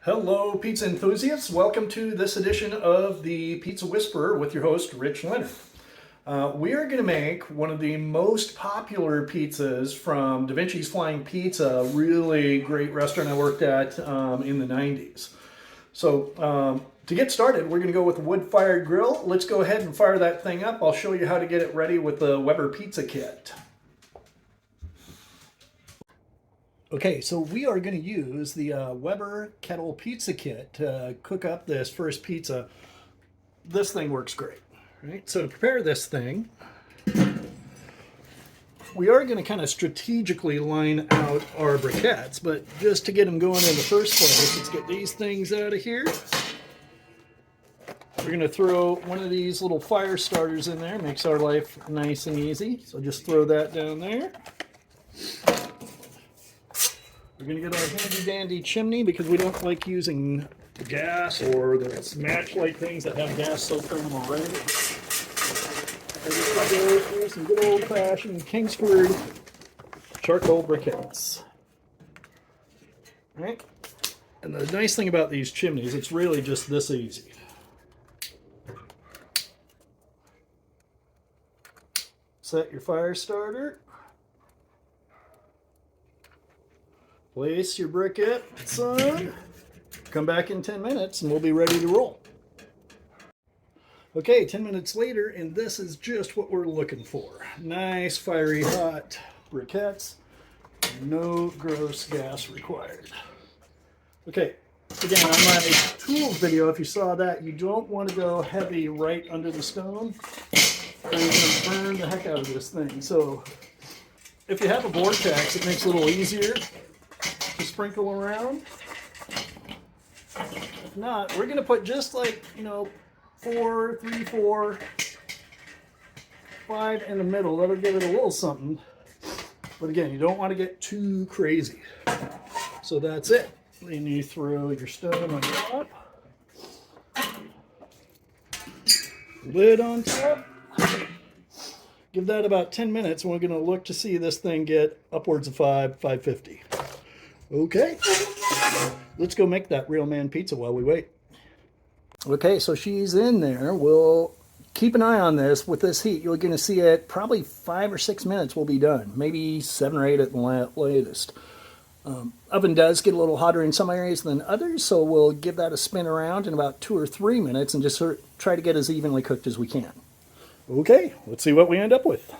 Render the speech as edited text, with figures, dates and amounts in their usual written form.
Hello, pizza enthusiasts. Welcome to this edition of the Pizza Whisperer with your host, Rich Leonard. We are going to make one of the most popular pizzas from Da Vinci's Flying Pizza, a really great restaurant I worked at in the 90s. So to get started, we're going to go with a wood-fired grill. Let's go ahead and fire that thing up. I'll show you how to get it ready with the Weber Pizza Kit. Okay, so we are going to use the Weber Kettle Pizza Kit to cook up this first pizza. This thing works great, right? So to prepare this thing, we are going to kind of strategically line out our briquettes, but just to get them going in the first place, let's get these things out of here. We're going to throw one of these little fire starters in there, makes our life nice and easy. So just throw that down there. We're going to get our handy dandy chimney because we don't like using gas or those match-like things that have gas soaked in them already. And we're going to go for some good old-fashioned Kingsford charcoal briquettes. All right? And the nice thing about these chimneys, it's really just this easy. Set your fire starter. Place your briquettes on. Come back in 10 minutes and we'll be ready to roll. Okay, 10 minutes later, and this is just what we're looking for. Nice, fiery, hot briquettes. No gross gas required. Okay, again, on my tools video, if you saw that, you don't want to go heavy right under the stone, or you're going to burn the heck out of this thing. So if you have a vortex, it makes it a little easier to sprinkle around. If not, we're going to put just like, 4, 3, 4, 5 in the middle. That'll give it a little something. But again, you don't want to get too crazy. So that's it. Then you throw your stone on top. Lid on top. Give that about 10 minutes and we're going to look to see this thing get upwards of 550. Okay, let's go make that real man pizza while we wait. Okay, so she's in there. We'll keep an eye on this. With this heat, you're going to see it probably 5 or 6 minutes will be done. Maybe 7 or 8 at the latest. Oven does get a little hotter in some areas than others, so we'll give that a spin around in about 2 or 3 minutes and just try to get as evenly cooked as we can. Okay, let's see what we end up with.